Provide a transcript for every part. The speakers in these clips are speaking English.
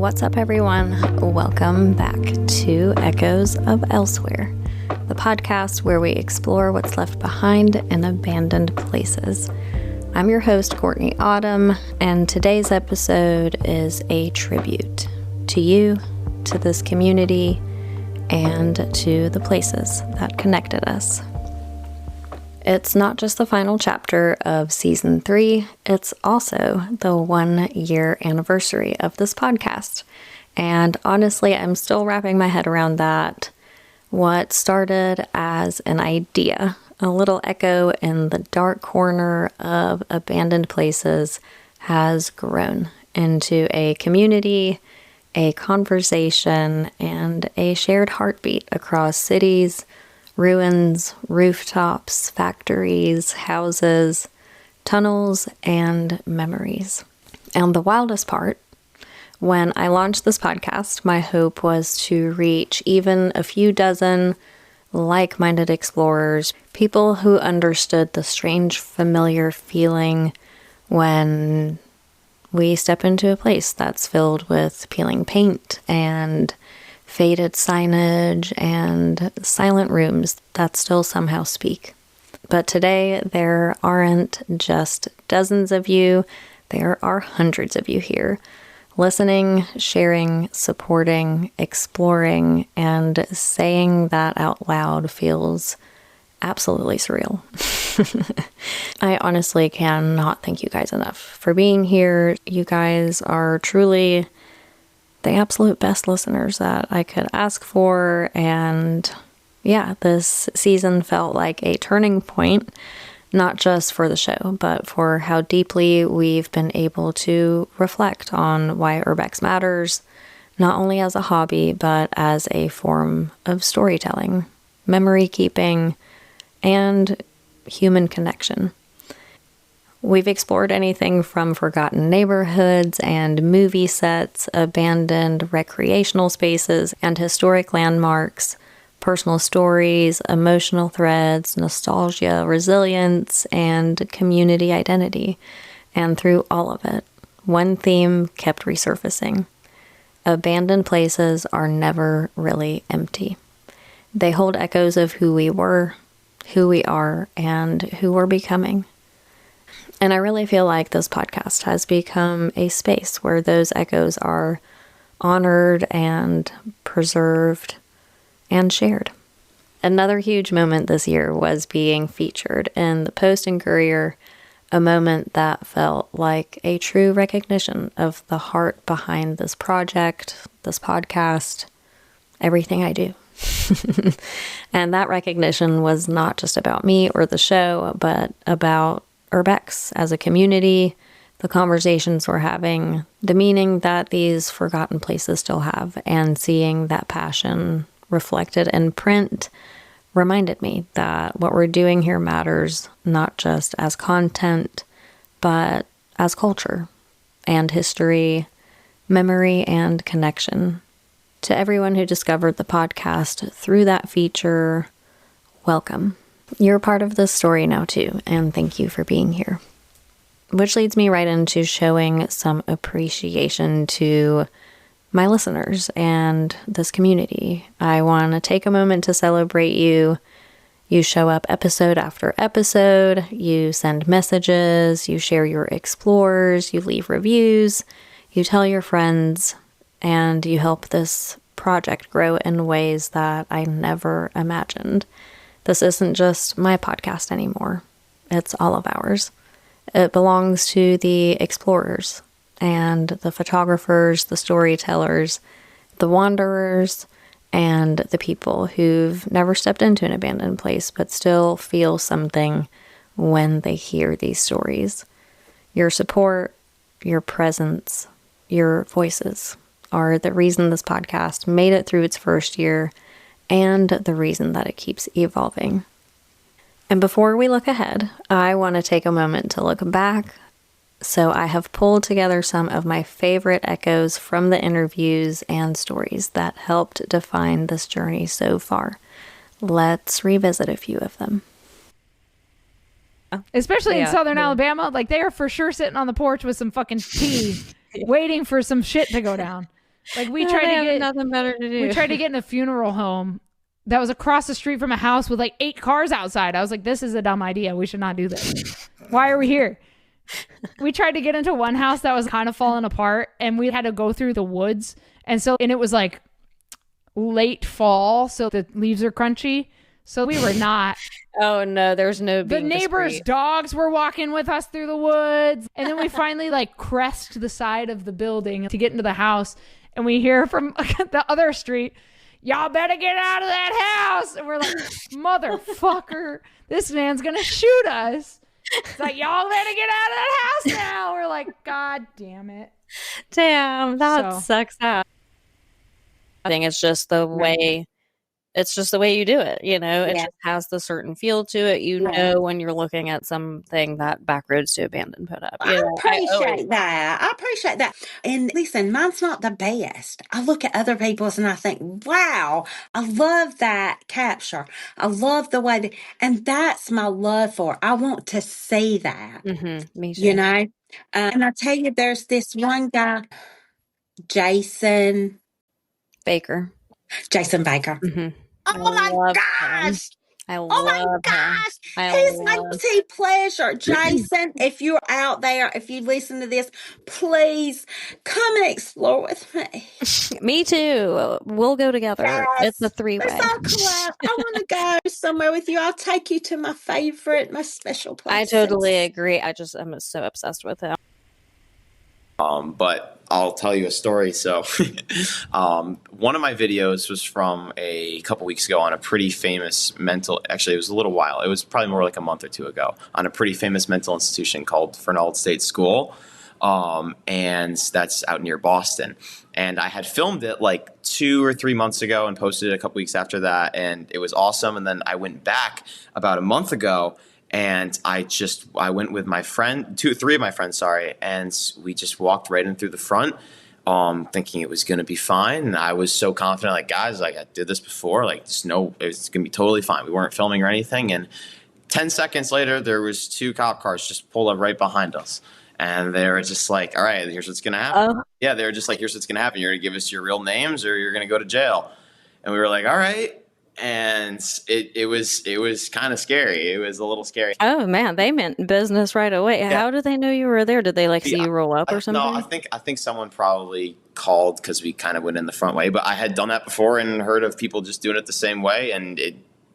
What's up, everyone? Welcome back to Echoes of Elsewhere, the podcast where we explore what's left behind in abandoned places. I'm your host, Courtney Autumn, and today's episode is a tribute to you, to this community, and to the places that connected us. It's not just the final chapter of season 3, it's also the 1-year anniversary of this podcast. And honestly, I'm still wrapping my head around that. What started as an idea, a little echo in the dark corner of abandoned places, has grown into a community, a conversation, and a shared heartbeat across cities, ruins, rooftops, factories, houses, tunnels, and memories. And the wildest part, when I launched this podcast, my hope was to reach even a few dozen like-minded explorers, people who understood the strange, familiar feeling when we step into a place that's filled with peeling paint and faded signage and silent rooms that still somehow speak. But today, there aren't just dozens of you, there are hundreds of you here, listening, sharing, supporting, exploring, and saying that out loud feels absolutely surreal. I honestly cannot thank you guys enough for being here. You guys are truly the absolute best listeners that I could ask for. And yeah, this season felt like a turning point, not just for the show, but for how deeply we've been able to reflect on why Urbex matters, not only as a hobby, but as a form of storytelling, memory keeping, and human connection. We've explored anything from forgotten neighborhoods and movie sets, abandoned recreational spaces and historic landmarks, personal stories, emotional threads, nostalgia, resilience, and community identity. And through all of it, one theme kept resurfacing. Abandoned places are never really empty. They hold echoes of who we were, who we are, and who we're becoming. And I really feel like this podcast has become a space where those echoes are honored and preserved and shared. Another huge moment this year was being featured in the Post and Courier, a moment that felt like a true recognition of the heart behind this project, this podcast, everything I do. And that recognition was not just about me or the show, but about Urbex as a community, the conversations we're having, the meaning that these forgotten places still have, and seeing that passion reflected in print reminded me that what we're doing here matters not just as content, but as culture and history, memory, and connection. To everyone who discovered the podcast through that feature, welcome. You're part of this story now too, and thank you for being here. Which leads me right into showing some appreciation to my listeners and this community. I want to take a moment to celebrate you. You show up episode after episode, you send messages, you share your explores, you leave reviews, you tell your friends, and you help this project grow in ways that I never imagined. This isn't just my podcast anymore. It's all of ours. It belongs to the explorers and the photographers, the storytellers, the wanderers, and the people who've never stepped into an abandoned place but still feel something when they hear these stories. Your support, your presence, your voices are the reason this podcast made it through its first year and the reason that it keeps evolving. And before we look ahead, I want to take a moment to look back. So I have pulled together some of my favorite echoes from the interviews and stories that helped define this journey so far. Let's revisit a few of them. Especially in southern Alabama, like they are for sure sitting on the porch with some fucking tea, waiting for some shit to go down. Like They have nothing better to we do. tried to get in a funeral home that was across the street from a house with like 8 cars outside. I was like, this is a dumb idea. We should not do this. Why are we here? We tried to get into one house that was kind of falling apart, and we had to go through the woods. And it was like late fall, so the leaves are crunchy. So we were not. Oh no, there's no being The neighbors' discreet. dogs were walking with us through the woods. And then we finally like crest the side of the building to get into the house. And we hear from the other street, y'all better get out of that house. And we're like, motherfucker, this man's going to shoot us. It's like, y'all better get out of that house now. We're like, God damn it. Damn, that sucks out. I think it's just the way you do it, you know. It just has the certain feel to it. You know when you're looking at something that Backroads to Abandon put up. I appreciate that. And listen, mine's not the best. I look at other people's and I think, wow, I love that capture. I love the way and that's my love for it. I want to see that. Me too. You know? And I tell you, there's this one guy, Jason Baker. Oh my gosh. He's my guilty pleasure. Jason, if you're out there, if you listen to this, please come and explore with me. Me too. We'll go together. Yes. It's a 3-way. So cool. I want to go somewhere with you. I'll take you to my special places. I totally agree. I'm so obsessed with him. But I'll tell you a story. So one of my videos was from a couple weeks ago on a pretty famous actually it was a little while. It was probably more like a month or two ago on a pretty famous mental institution called Fernald State School. And that's out near Boston. And I had filmed it like 2 or 3 months ago and posted it a couple weeks after that. And it was awesome. And then I went back about a month ago. And I went with my friend, 3 of my friends, and we just walked right in through the front, thinking it was going to be fine. And I was so confident, like, guys, like, I did this before, like, it's going to be totally fine. We weren't filming or anything. And 10 seconds later, there was 2 cop cars just pulled up right behind us. And they were just like, all right, here's what's going to happen. Yeah, they were just like, here's what's going to happen. You're going to give us your real names or you're going to go to jail. And we were like, all right. And it was kind of scary. It was a little scary. Oh man, they meant business right away. Yeah. How did they know you were there? Did they see you roll up or something? No, I think someone probably called because we kind of went in the front way. But I had done that before and heard of people just doing it the same way, and it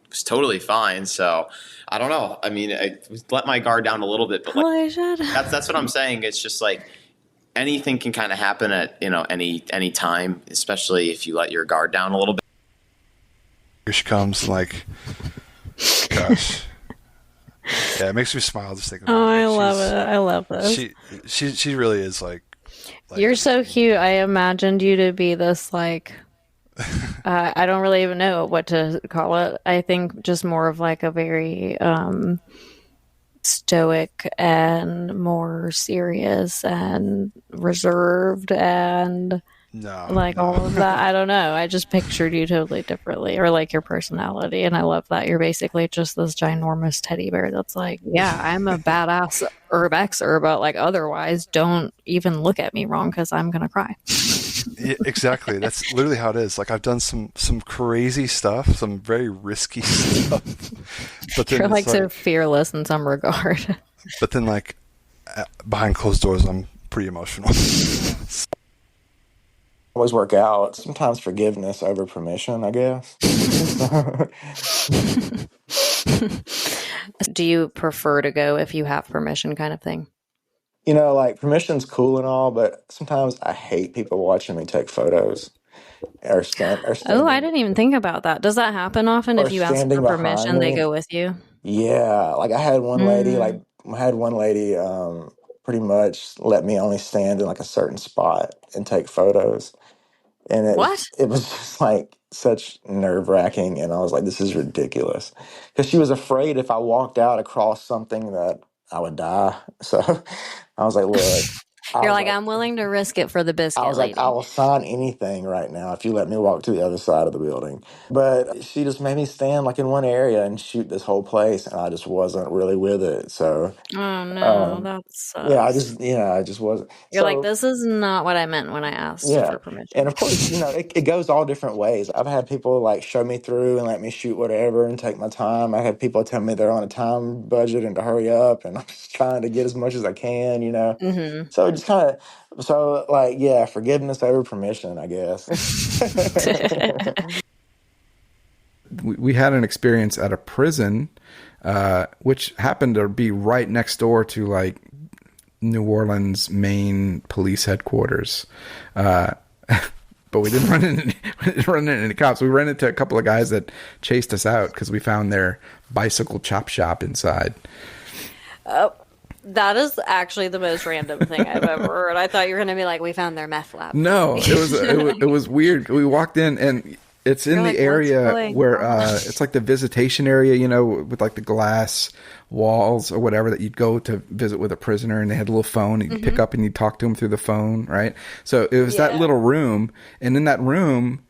was totally fine. So I don't know. I mean, I let my guard down a little bit, but like, that's what I'm saying. It's just like anything can kind of happen at any time, especially if you let your guard down a little bit. Here she comes, like, gosh. Yeah, it makes me smile just thinking about it. I love it. I love this. She really is like you're so cute. I imagined you to be this like I don't really even know what to call it. I think just more of like a very stoic and more serious and reserved and all of that. I don't know. I just pictured you totally differently, or like your personality, and I love that you're basically just this ginormous teddy bear that's like, yeah, I'm a badass urbexer, but like otherwise, don't even look at me wrong because I'm gonna cry. Yeah, exactly. That's literally how it is. Like I've done some crazy stuff, some very risky stuff. But then you're like so fearless in some regard. But then, like behind closed doors, I'm pretty emotional. Always work out. Sometimes forgiveness over permission, I guess. Do you prefer to go if you have permission, kind of thing? Like permission's cool and all, but sometimes I hate people watching me take photos or stand. Oh, I didn't even think about that. Does that happen often? If you ask for permission, they go with you? Yeah, like I had one lady. Pretty much let me only stand in like a certain spot and take photos. And it was just like such nerve-wracking, and I was like, this is ridiculous. Because she was afraid if I walked out across something that I would die. So I was like, look. You're like, I'm willing to risk it for the biscuit I was lady. like, I will sign anything right now if you let me walk to the other side of the building. But she just made me stand like in one area and shoot this whole place, and I just wasn't really with it. So, Oh no, um, that yeah, sucks. I just wasn't. You're like, So, this is not what I meant when I asked yeah. for And permission. of course, it goes all different ways. I've had people like show me through and let me shoot whatever and take my time. I had people tell me they're on a time budget and to hurry up, and I'm just trying to get as much as I can, Mm-hmm. So it just kind of, so like, yeah, forgiveness over permission, I guess. We had an experience at a prison, which happened to be right next door to like New Orleans main police headquarters. But we didn't run into any cops. We ran into a couple of guys that chased us out because we found their bicycle chop shop inside. Oh, that is actually the most random thing I've ever heard. I thought you were going to be like, we found their meth lab. No, it was weird. We walked in and it's in the area where it's like the visitation area, with like the glass walls or whatever that you'd go to visit with a prisoner, and they had a little phone and you'd pick up and you'd talk to them through the phone, right? So it was that little room, and in that room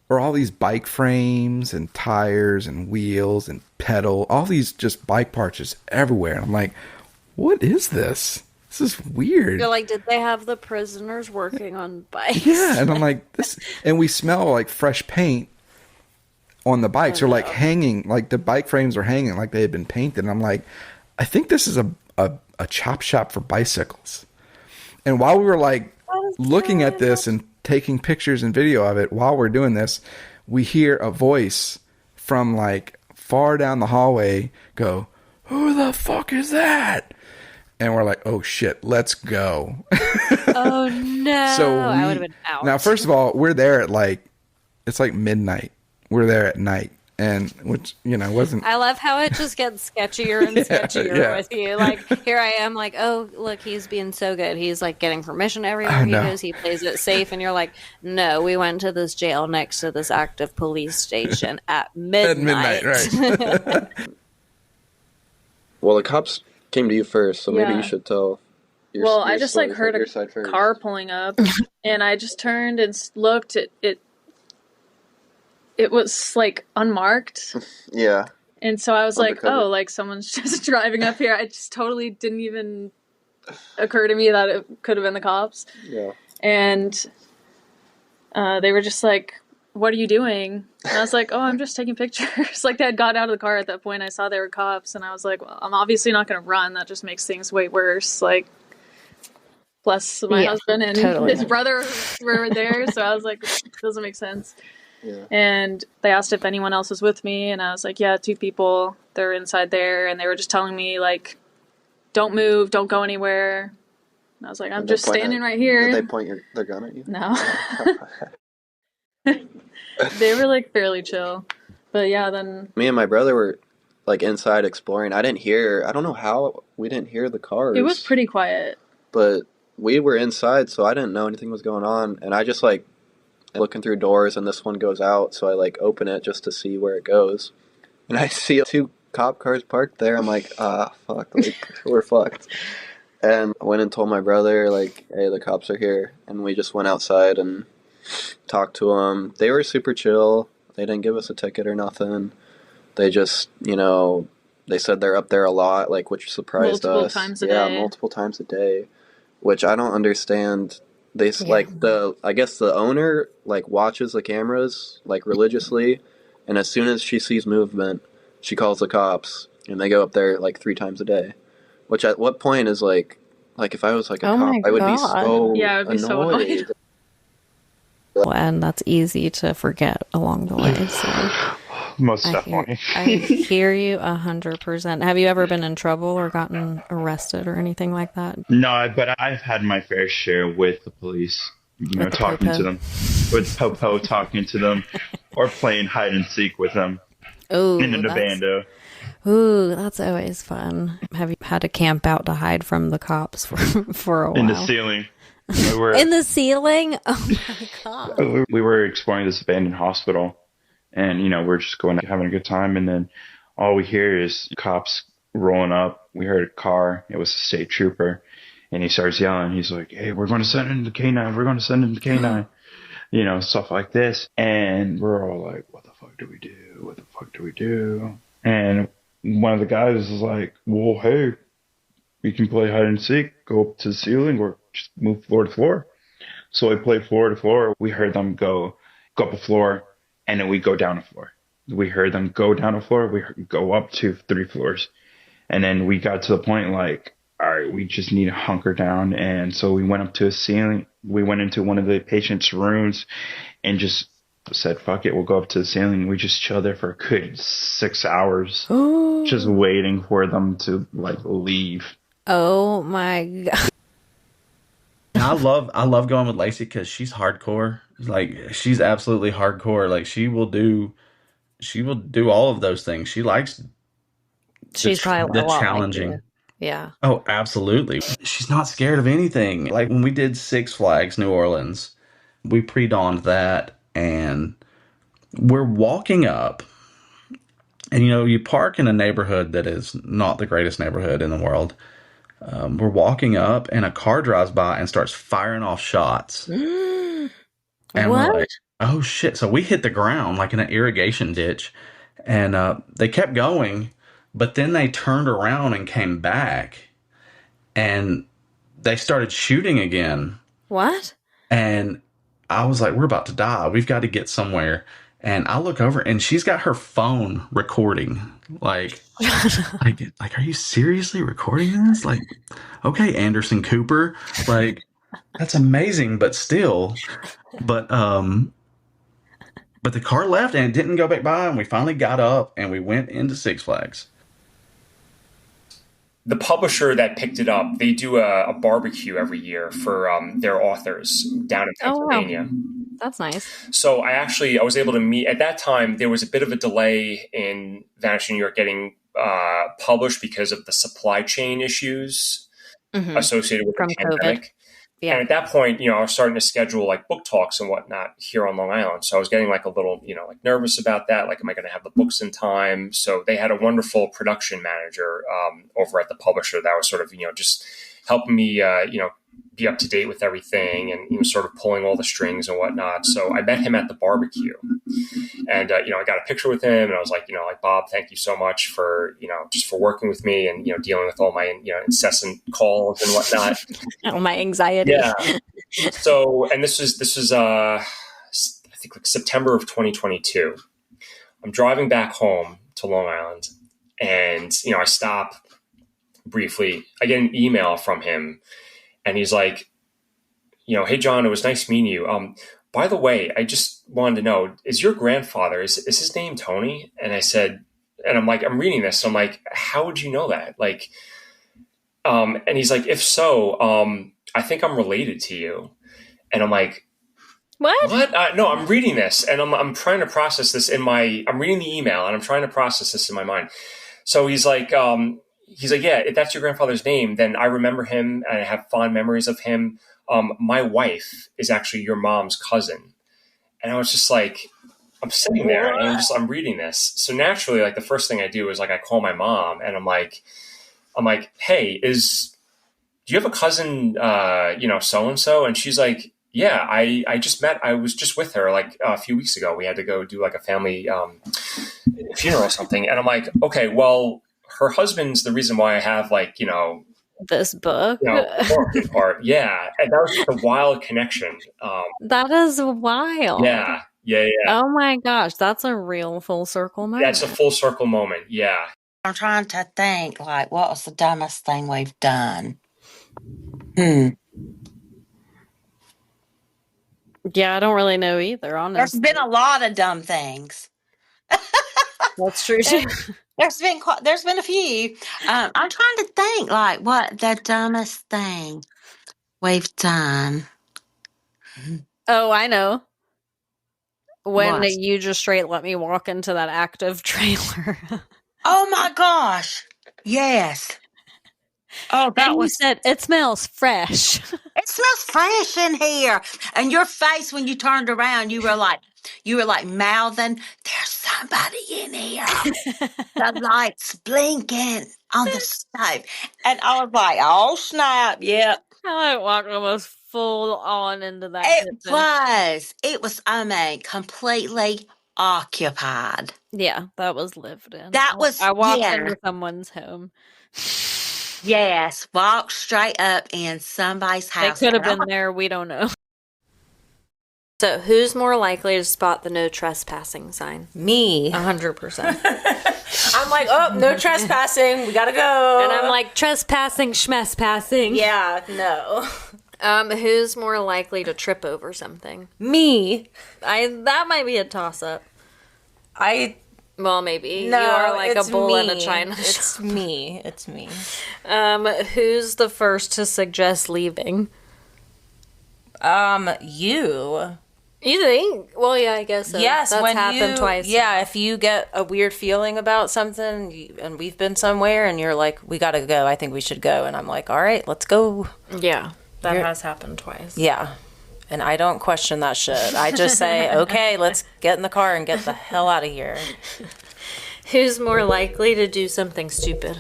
are all these bike frames and tires and wheels and pedal, all these just bike parts just everywhere. And I'm like, what is this? This is weird. You're like, did they have the prisoners working on bikes? Yeah, and I'm like, this, and we smell like fresh paint on the bikes, or like hanging, like the bike frames are hanging like they had been painted. And I'm like, I think this is a chop shop for bicycles. And while we were like looking at this and taking pictures and video of it, while we're doing this, we hear a voice from like far down the hallway go, "Who the fuck is that?" And we're like, oh shit, let's go. Oh no. So I would have been out. Now, first of all, we're there at it's like midnight. We're there at night. And which, wasn't. I love how it just gets sketchier and sketchier with you. Like, here I am, like, oh, look, he's being so good. He's like getting permission everywhere he goes. He plays it safe. And you're like, no, we went to this jail next to this active police station at midnight. At midnight, right. Well, the cops came to you first, so maybe you should tell your Well, your I just story like from heard your a side first. car pulling up, and I just turned and looked at it. It was like unmarked. Yeah. And so I was like, Undercover. oh, like someone's just driving up here. I just totally didn't even occur to me that it could have been the cops. Yeah. And they were just like, what are you doing? And I was like, oh, I'm just taking pictures. Like, they had got out of the car at that point. I saw they were cops, and I was like, well, I'm obviously not going to run. That just makes things way worse. Like, plus my husband and his brother were there, so I was like, this doesn't make sense. Yeah. And they asked if anyone else was with me, and I was like, yeah, 2 people. They're inside there, and they were just telling me, like, don't move, don't go anywhere. And I was like, I'm just standing right here. Did they point their gun at you? No. They were, like, fairly chill. But, yeah, then... Me and my brother were, like, inside exploring. I don't know how we didn't hear the cars. It was pretty quiet. But we were inside, so I didn't know anything was going on. And I just, like, looking through doors, and this one goes out, so I, like, open it just to see where it goes. And I see 2 cop cars parked there. I'm like, fuck, like, we're fucked. And I went and told my brother, like, hey, the cops are here. And we just went outside and talked to them. They were super chill. They didn't give us a ticket or nothing. They just, they said they're up there a lot, like, which surprised multiple us. Times a day. Multiple times a day, which I don't understand. They like I guess the owner like watches the cameras like religiously, and as soon as she sees movement, she calls the cops, and they go up there like 3 times a day. Which at what point is like if I was like a cop, I would be so I would be so annoyed. And that's easy to forget along the way. So most definitely. I hear you 100%. Have you ever been in trouble or gotten arrested or anything like that? No, but I've had my fair share with the police, talking to them, with Popo talking to them, or playing hide and seek with them in an abando. Ooh, that's always fun. Have you had to camp out to hide from the cops for a while? In the ceiling. In the ceiling? Oh my God. We were exploring this abandoned hospital, and, we're just going, having a good time. And then all we hear is cops rolling up. We heard a car. It was a state trooper. And he starts yelling. He's like, hey, we're going to send in the K9. We're going to send in the K9. You know, stuff like this. And we're all like, what the fuck do we do? What the fuck do we do? And one of the guys is like, well, hey, we can play hide and seek, go up to the ceiling, or just move floor to floor. So we played floor to floor. We heard them go up a floor, and then we go down a floor. We heard them go down a floor. We go up to 3 floors. And then we got to the point like, all right, we just need to hunker down. And so we went up to a ceiling. We went into one of the patient's rooms and just said, fuck it, we'll go up to the ceiling. We just chilled there for a good 6 hours, just waiting for them to like leave. Oh my God. I love going with Lacey because she's hardcore. Like, she's absolutely hardcore. Like, she will do all of those things. She likes She's probably a lot challenging. Like you. Yeah. Oh, absolutely. She's not scared of anything. Like, when we did Six Flags New Orleans, we pre-dawned that, and we're walking up, and you park in a neighborhood that is not the greatest neighborhood in the world. We're walking up, and a car drives by and starts firing off shots. And what? We're like, oh shit. So we hit the ground like in an irrigation ditch, and they kept going, but then they turned around and came back, and they started shooting again. What? And I was like, we're about to die. We've got to get somewhere. And I look over, and she's got her phone recording. Like, are you seriously recording this? Like, okay, Anderson Cooper. Like, that's amazing, but still. But the car left, and it didn't go back by, and we finally got up, and we went into Six Flags. The publisher that picked it up, they do a barbecue every year for their authors down in Pennsylvania. Oh, wow. That's nice. So I was able to meet, at that time, there was a bit of a delay in Vanishing New York getting published because of the supply chain issues associated with the pandemic. COVID. Yeah. And at that point, I was starting to schedule like book talks and whatnot here on Long Island. So I was getting like a little, like nervous about that. Like, am I going to have the books in time? So they had a wonderful production manager over at the publisher that was sort of, just helping me, be up to date with everything and sort of pulling all the strings and whatnot. So I met him at the barbecue, and I got a picture with him, and I was like, Bob, thank you so much for just for working with me and dealing with all my incessant calls and whatnot. Oh, my anxiety. Yeah. So, and this was I think like September of 2022. I'm driving back home to Long Island, and I stop briefly. I get an email from him. And he's like, hey, John, it was nice meeting you. By the way, I just wanted to know, is your grandfather, is his name Tony? And I said, and I'm like, I'm reading this. So I'm like, how would you know that? Like, and he's like, if so, I think I'm related to you. And I'm like, what? No, I'm reading this, and I'm trying to process this I'm reading the email, and I'm trying to process this in my mind. So he's like, yeah, if that's your grandfather's name, then I remember him and I have fond memories of him. My wife is actually your mom's cousin. And I was just like, I'm sitting there and I'm reading this. So naturally, like the first thing I do is like, I call my mom and I'm like, hey, do you have a cousin, so-and-so? And she's like, yeah, I was just with her like a few weeks ago. We had to go do like a family funeral or something. And I'm like, okay, well, her husband's the reason why I have like, this book. Part. Yeah. And that was just a wild connection. That is wild. Yeah. Oh my gosh. That's a real full circle moment. That's a full circle moment. Yeah. I'm trying to think like, what was the dumbest thing we've done? Yeah, I don't really know either, honestly. There's been a lot of dumb things. That's true too. There's been a few. I'm trying to think like what the dumbest thing we've done. Oh, I know. When you just straight let me walk into that active trailer. Oh my gosh. Yes. Oh, that was said it smells fresh. It smells fresh in here. And your face when you turned around, you were like mouthing, there's somebody in here. The lights blinking. on the stove. And I was like, oh, snap. Yep. I walked almost full on into that kitchen. It was, I mean, completely occupied. Yeah, that was lived in. That was, I walked yeah. into someone's home. Yes, walked straight up in somebody's house. They could have been there. We don't know. So, who's more likely to spot the no trespassing sign? Me. 100%. I'm like, oh, no trespassing. We gotta go. And I'm like, trespassing, schmess-passing. Yeah, no. Who's more likely to trip over something? Me. That might be a toss-up. Well, maybe. No, you are like a bull in a china shop. It's me. It's me. Who's the first to suggest leaving? You. You think? Well, yeah, I guess so. Yes, that's when happened twice. Yeah, if you get a weird feeling about something, and we've been somewhere, and you're like, we gotta go. I think we should go. And I'm like, all right, let's go. Yeah, that has happened twice. Yeah. And I don't question that shit. I just say, okay, let's get in the car and get the hell out of here. Who's more likely to do something stupid?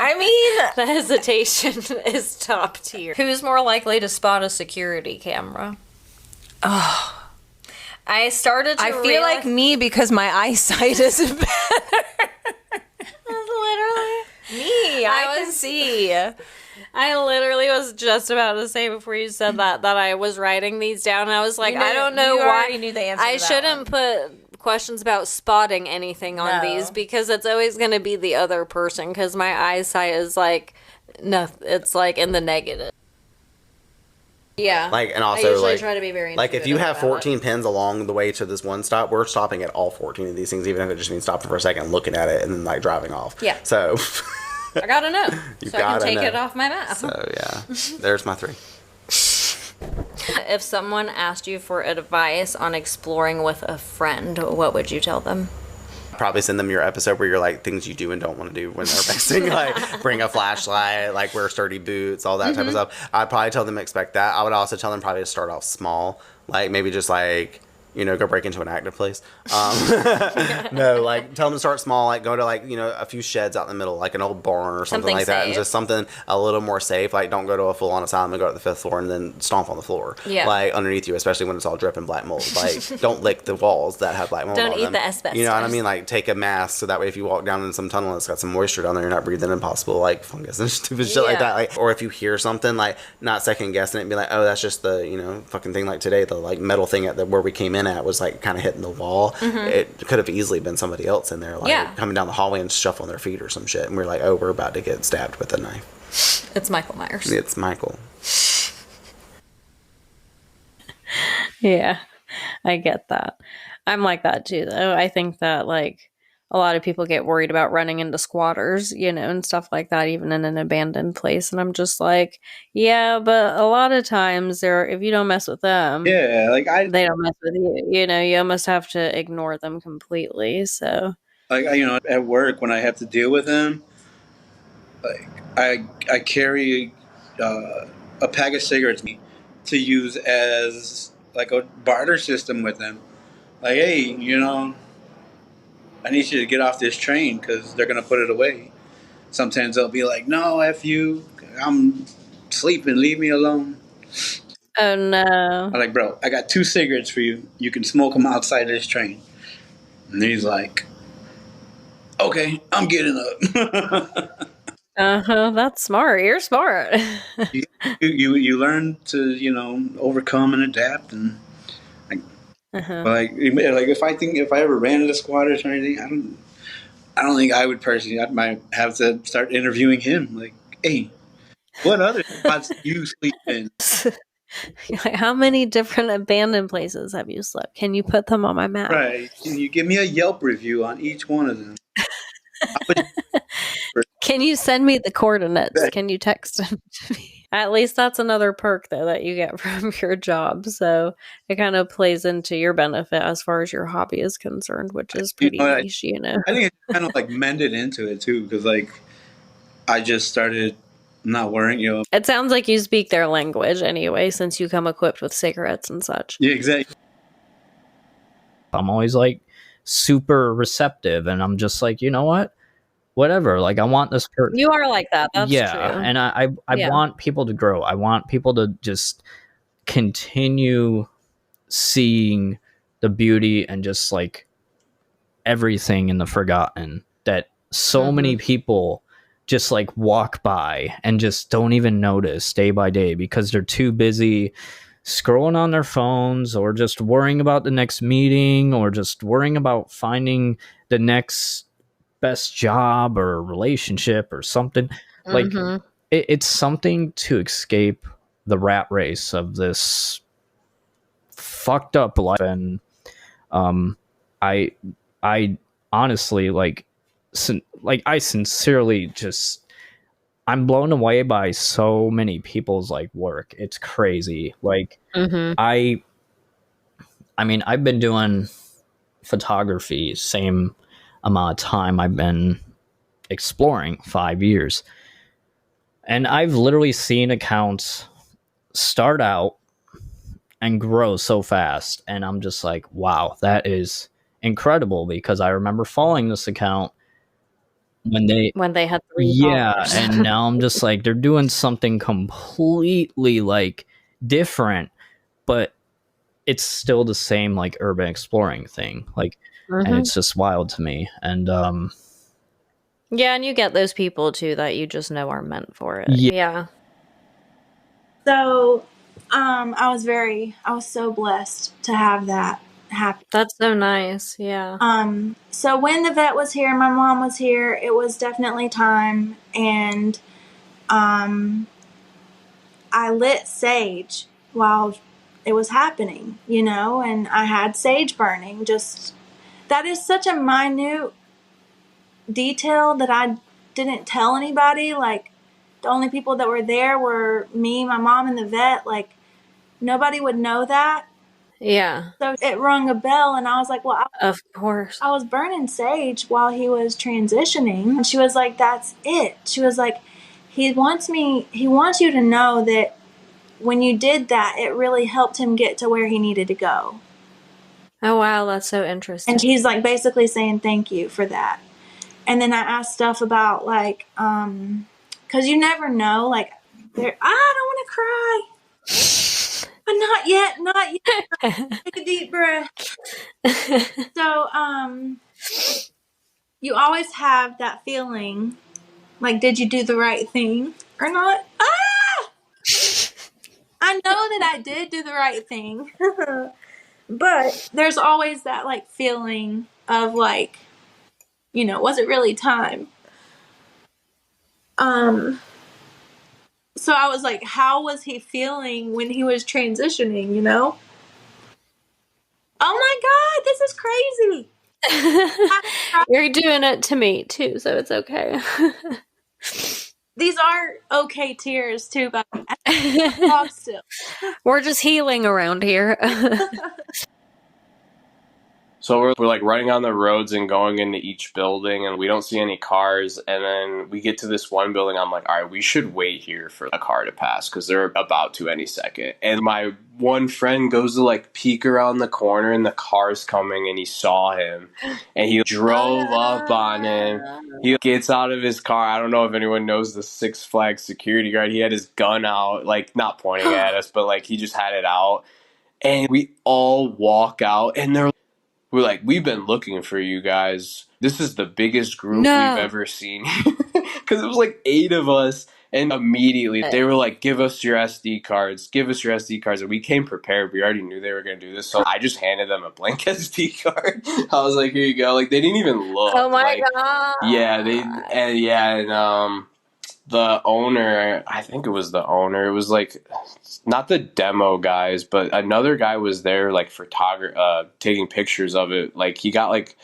I mean, the hesitation is top tier. Who's more likely to spot a security camera? Oh, I started to feel like me because my eyesight isn't better. Literally me. I can see. I literally was just about to say before you said that I was writing these down. And I was like, I don't know why. You knew the answer. I shouldn't put questions about spotting anything on these because it's always going to be the other person because my eyesight is like, no, it's like in the negative. Yeah. Like, and also, I usually try to be very like, if you have 14 pins along the way to this one stop, we're stopping at all 14 of these things, even if it just means stopping for a second, looking at it, and then, like, driving off. Yeah. So. I gotta know. You so gotta I can take know. it off my map. So, yeah. There's my 3. If someone asked you for advice on exploring with a friend, what would you tell them? Probably send them your episode where you're like things you do and don't want to do when they're vesting, like bring a flashlight, like wear sturdy boots, all that type of stuff. I'd probably tell them expect that. I would also tell them probably to start off small, like maybe just like, you know, go break into an active place. No, like tell them to start small, like go to like, you know, a few sheds out in the middle, like an old barn or something like that, and just something a little more safe. Like don't go to a full on asylum and go to the 5th floor and then stomp on the floor, like underneath you, especially when it's all dripping black mold. Like don't lick the walls that have black mold. Don't on eat them. the asbestos. You know what I mean? Like take a mask so that way if you walk down in some tunnel and it's got some moisture down there, you're not breathing in possible like fungus and stupid shit like that. Like, or if you hear something, like not second guessing it and be like, oh, that's just the, you know, fucking thing. Like today, the like metal thing at the where we came in at was like kind of hitting the wall. It could have easily been somebody else in there, like coming down the hallway and shuffling their feet or some shit. And we're like, oh, we're about to get stabbed with a knife. It's Michael Myers. It's Michael. Yeah, I get that. I'm like that too, though. I think that like a lot of people get worried about running into squatters, you know, and stuff like that, even in an abandoned place. And I'm just like, yeah, but a lot of times if you don't mess with them, they don't mess with you. You know, you almost have to ignore them completely. So, like, you know, at work when I have to deal with them, like I carry a pack of cigarettes to use as like a barter system with them. Like, hey, you know, I need you to get off this train because they're going to put it away. Sometimes they'll be like, no, F you. I'm sleeping. Leave me alone. Oh, no. I'm like, bro, I got 2 cigarettes for you. You can smoke them outside of this train. And he's like, okay, I'm getting up. That's smart. You're smart. you learn to, you know, overcome and adapt. And like if I ever ran into squatters or anything, I don't think I would personally. I might have to start interviewing him. Like, hey, what other spots do you sleep in? Like, how many different abandoned places have you slept? Can you put them on my map? Right. Can you give me a Yelp review on each one of them? Can you send me the coordinates? Can you text them to me? At least that's another perk, though, that you get from your job. So it kind of plays into your benefit as far as your hobby is concerned, which is pretty niche, you know? I think it kind of like mended into it, too, because like I just started not worrying, you know. It sounds like you speak their language anyway, since you come equipped with cigarettes and such. Yeah, exactly. I'm always like super receptive, and I'm just like, you know what? Whatever. Like, I want this person. You are like that. That's yeah, true. and I want people to grow. I want people to just continue seeing the beauty and just like everything in the forgotten that so many people just like walk by and just don't even notice day by day because they're too busy scrolling on their phones or just worrying about the next meeting or just worrying about finding the next best job or relationship or something. Like it's something to escape the rat race of this fucked up life. And I honestly like I sincerely just I'm blown away by so many people's like work. It's crazy. Like I mean, I've been doing photography same amount of time I've been exploring, 5 years. And I've literally seen accounts start out and grow so fast. And I'm just like, wow, that is incredible, because I remember following this account when they had 3 followers. And now I'm just like, they're doing something completely like different, but it's still the same like urban exploring thing. Like, and it's just wild to me. And yeah, and you get those people too that you just know are meant for it. Yeah. So I was so blessed to have that happen. That's so nice. Yeah. So when the vet was here, my mom was here, it was definitely time. And I lit sage while it was happening, you know, and I had sage burning. Just, that is such a minute detail that I didn't tell anybody. Like, the only people that were there were me, my mom, and the vet. Like, nobody would know that. Yeah. So it rung a bell, and I was like, well, of course. I was burning sage while he was transitioning. And she was like, that's it. She was like, he wants you to know that when you did that, it really helped him get to where he needed to go. Oh, wow. That's so interesting. And he's like basically saying thank you for that. And then I asked stuff about like, cause you never know, like, I don't want to cry. But not yet. Take a deep breath. So, you always have that feeling, like, did you do the right thing or not? I know that I did do the right thing. But there's always that, like, feeling of, like, you know, was it really time? So I was like, how was he feeling when he was transitioning, you know? Oh my God, this is crazy. You're doing it to me too, so it's okay. These are okay tears too, but I talk still. We're just healing around here. So we're like running on the roads and going into each building, and we don't see any cars. And then we get to this one building. I'm like, all right, we should wait here for a car to pass because they're about to any second. And my one friend goes to like peek around the corner, and the car's coming, and he saw him, and he drove up on him. He gets out of his car. I don't know if anyone knows the Six Flags security guard. He had his gun out, like not pointing at us, but like he just had it out. And we all walk out, and we're like, we've been looking for you guys. This is the biggest group we've ever seen. Because it was like 8 of us. And immediately they were like, give us your SD cards. Give us your SD cards. And we came prepared. We already knew they were going to do this. So I just handed them a blank SD card. I was like, here you go. Like, they didn't even look. Oh my God. Yeah. And the owner, I think it was the owner. It was like, not the demo guys, but another guy was there, like taking pictures of it. Like he got like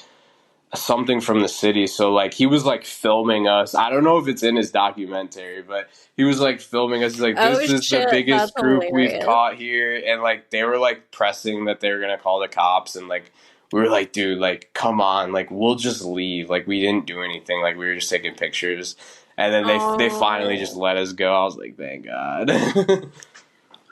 something from the city, so like he was like filming us. I don't know if it's in his documentary, but he was like filming us. He's like, this is the biggest group we've caught here, and like they were like pressing that they were gonna call the cops, and like we were like, dude, like come on, like we'll just leave. Like we didn't do anything. Like we were just taking pictures. And then they finally just let us go. I was like, thank God.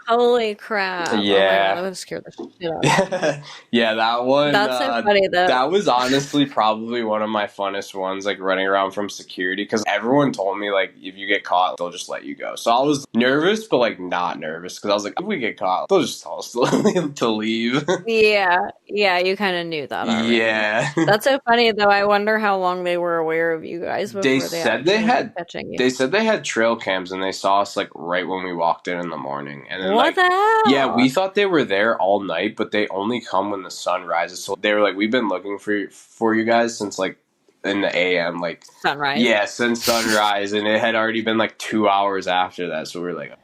Holy crap. Yeah. Oh my God, that would scare the shit out of me. Yeah, that one. That's so funny, though. That was honestly probably one of my funnest ones, like running around from security, because everyone told me, like, if you get caught, they'll just let you go. So I was nervous, but, like, not nervous, because I was like, if we get caught, they'll just tell us to leave. Yeah, you kind of knew that already. Yeah. That's so funny, though. I wonder how long they were aware of you guys before They they said they actually had catching you. they said they had trail cams, and they saw us like right when we walked in the morning. And then, What like, the hell? yeah, we thought they were there all night, but they only come when the sun rises. So they were like, we've been looking for you guys since like in the AM, like sunrise. Yeah, since sunrise, and it had already been like 2 hours after that. So we were like,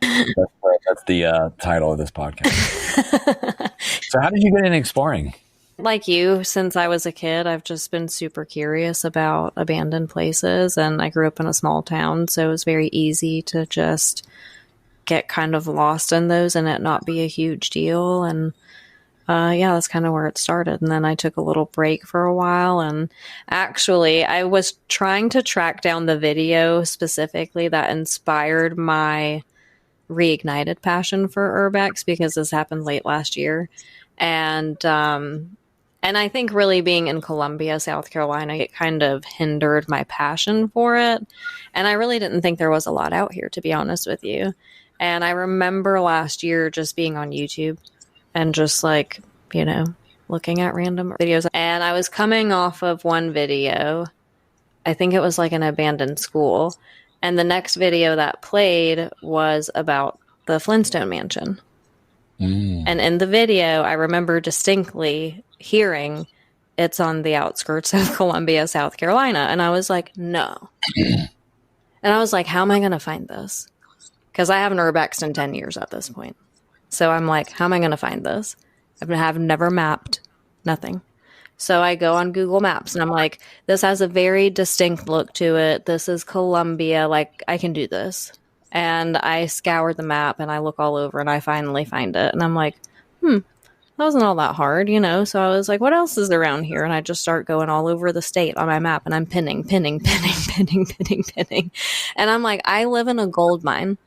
that's the title of this podcast. So how did you get into exploring? Like you, since I was a kid, I've just been super curious about abandoned places, and I grew up in a small town, so it was very easy to just get kind of lost in those and it not be a huge deal. And yeah, that's kind of where it started. And then I took a little break for a while, and actually I was trying to track down the video specifically that inspired my reignited passion for urbex, because this happened late last year. And I think really being in Columbia, South Carolina, it kind of hindered my passion for it. And I really didn't think there was a lot out here, to be honest with you. And I remember last year just being on YouTube and just like, you know, looking at random videos. And I was coming off of one video. I think it was like an abandoned school. And the next video that played was about the Flintstone Mansion. And in the video, I remember distinctly hearing it's on the outskirts of Columbia, South Carolina. And I was like, no. And I was like, how am I going to find this? Because I haven't urbexed in 10 years at this point. So I'm like, how am I going to find this? I've never mapped, nothing. So I go on Google Maps and I'm like, this has a very distinct look to it. This is Columbia. Like, I can do this. And I scour the map and I look all over and I finally find it. And I'm like, that wasn't all that hard, you know? So I was like, what else is around here? And I just start going all over the state on my map and I'm pinning. And I'm like, I live in a gold mine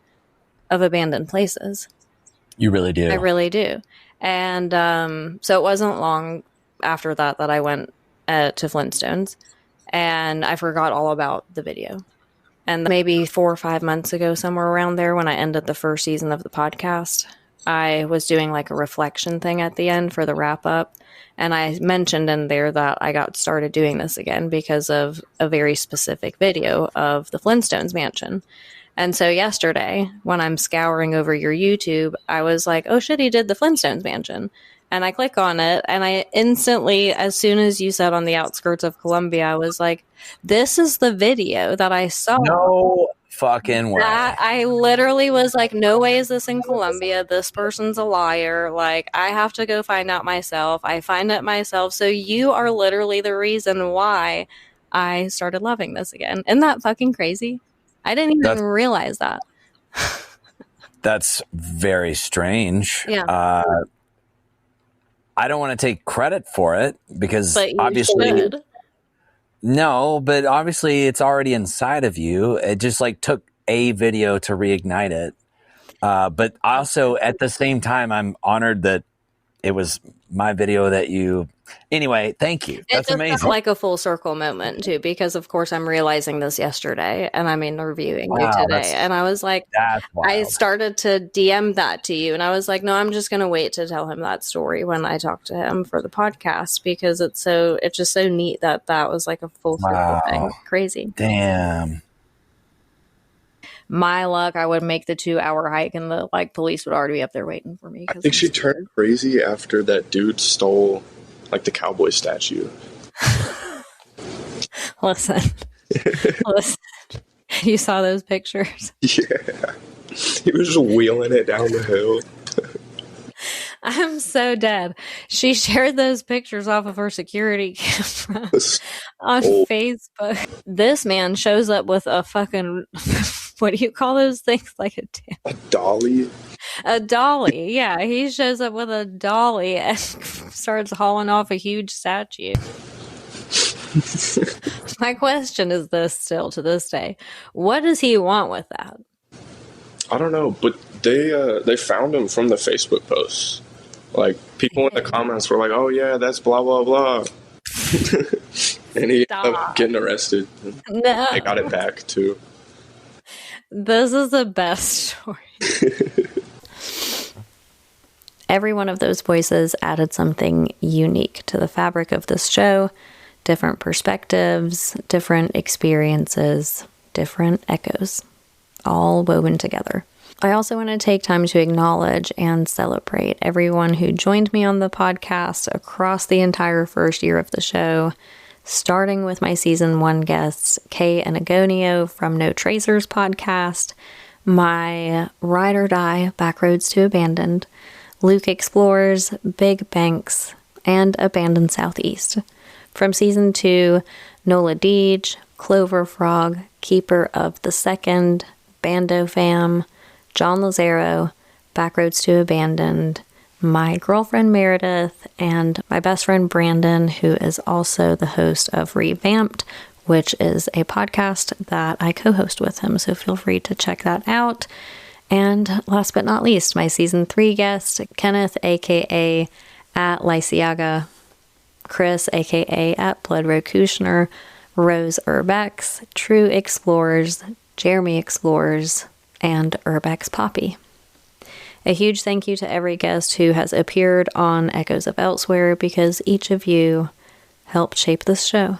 of abandoned places. You really do. I really do. And so it wasn't long after that I went to Flintstones, and I forgot all about the video. And maybe 4 or 5 months ago, somewhere around there, when I ended the first season of the podcast, I was doing like a reflection thing at the end for the wrap up. And I mentioned in there that I got started doing this again because of a very specific video of the Flintstones mansion. And so yesterday, when I'm scouring over your YouTube, I was like, oh shit, he did the Flintstones mansion. And I click on it, and I instantly, as soon as you said on the outskirts of Columbia, I was like, this is the video that I saw. No fucking way. I literally was like, no way is this in Columbia. This person's a liar. Like, I have to go find out myself. I find it myself. So you are literally the reason why I started loving this again. Isn't that fucking crazy? I didn't even realize that. That's very strange. Yeah. I don't want to take credit for it because but you obviously should. No, but obviously it's already inside of you. It just like took a video to reignite it. But also at the same time, I'm honored that it was my video that you. Anyway, thank you. That's amazing. Felt like a full circle moment too, because of course I'm realizing this yesterday, and I mean reviewing you today, and I was like, I started to DM that to you, and I was like, no, I'm just going to wait to tell him that story when I talk to him for the podcast, because it's just so neat that was like a full circle thing. Crazy. Damn. My luck, I would make the 2-hour hike, and the police would already be up there waiting for me. I think she turned crazy after that dude stole the cowboy statue. Listen. You saw those pictures? Yeah. He was just wheeling it down the hill. I'm so dead. She shared those pictures off of her security camera on Facebook. This man shows up with a fucking, what do you call those things? Like a dolly? A dolly, yeah. He shows up with a dolly and starts hauling off a huge statue. My question is this still to this day. What does he want with that? I don't know, but they found him from the Facebook posts. Like, people in the comments were like, "Oh yeah, that's blah blah blah," and he ended up getting arrested. No. They got it back too. This is the best story. Every one of those voices added something unique to the fabric of this show. Different perspectives, different experiences, different echoes, all woven together. I also want to take time to acknowledge and celebrate everyone who joined me on the podcast across the entire first year of the show, starting with my season 1 guests, Kay and Agonio from No Tracers podcast, my Ride or Die Backroads to Abandoned, Luke Explores, Big Banks, and Abandoned Southeast. From season 2, Nola Deej, Clover Frog, Keeper of the Second, Bando Fam, John Lazaro, Backroads to Abandoned, my girlfriend Meredith, and my best friend Brandon, who is also the host of Revamped, which is a podcast that I co-host with him, so feel free to check that out. And last but not least, my season 3 guest, Kenneth, aka at Lysiaga, Chris, aka at Blood Road Kushner, Rose Urbex, True Explorers, Jeremy Explores, and Urbex Poppy. A huge thank you to every guest who has appeared on Echoes of Elsewhere, because each of you helped shape this show.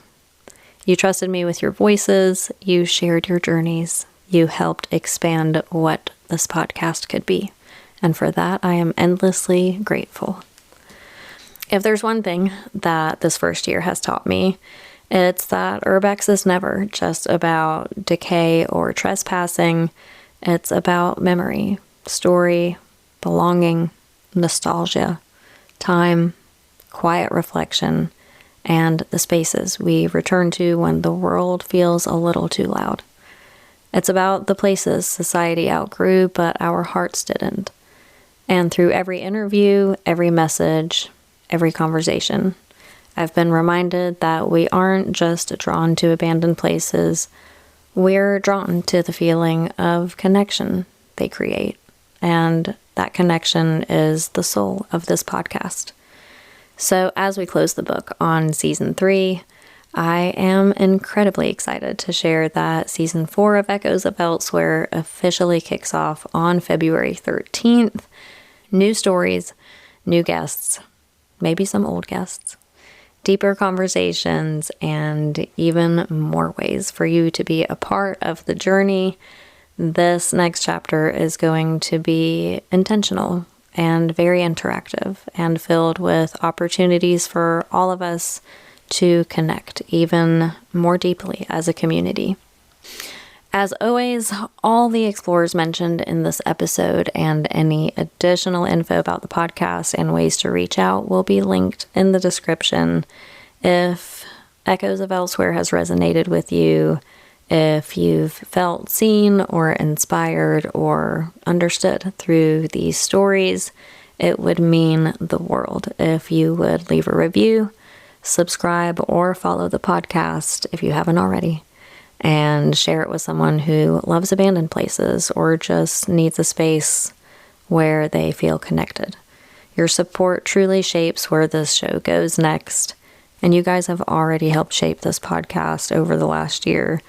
You trusted me with your voices, you shared your journeys, you helped expand what this podcast could be. And for that, I am endlessly grateful. If there's one thing that this first year has taught me, it's that Urbex is never just about decay or trespassing. It's about memory, story, belonging, nostalgia, time, quiet reflection, and the spaces we return to when the world feels a little too loud. It's about the places society outgrew, but our hearts didn't. And through every interview, every message, every conversation, I've been reminded that we aren't just drawn to abandoned places, we're drawn to the feeling of connection they create. And that connection is the soul of this podcast. So as we close the book on season 3, I am incredibly excited to share that season 4 of Echoes of Elsewhere officially kicks off on February 13th. New stories, new guests, maybe some old guests, deeper conversations, and even more ways for you to be a part of the journey. This next chapter is going to be intentional and very interactive and filled with opportunities for all of us to connect even more deeply as a community. As always, all the explorers mentioned in this episode and any additional info about the podcast and ways to reach out will be linked in the description. If Echoes of Elsewhere has resonated with you, if you've felt seen or inspired or understood through these stories, it would mean the world if you would leave a review, subscribe, or follow the podcast if you haven't already, and share it with someone who loves abandoned places or just needs a space where they feel connected. Your support truly shapes where this show goes next, and you guys have already helped shape this podcast over the last year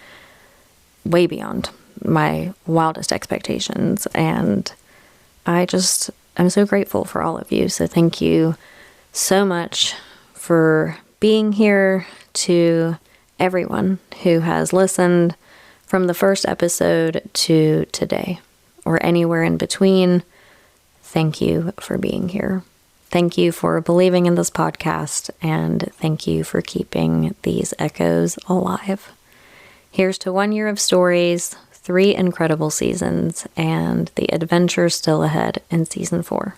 way beyond my wildest expectations, and I'm so grateful for all of you. So thank you so much for being here. To everyone who has listened from the first episode to today or anywhere in between, thank you for being here. Thank you for believing in this podcast, and thank you for keeping these echoes alive. Here's to 1 year of stories, 3 incredible seasons, and the adventure still ahead in season 4.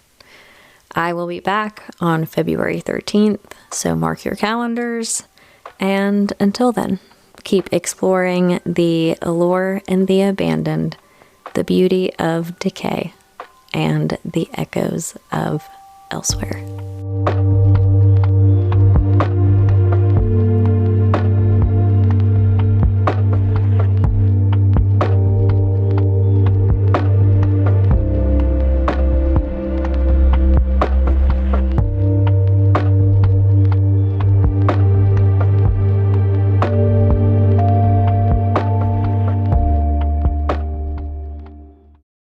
I will be back on February 13th, so mark your calendars. And until then, keep exploring the allure in the abandoned, the beauty of decay, and the echoes of elsewhere.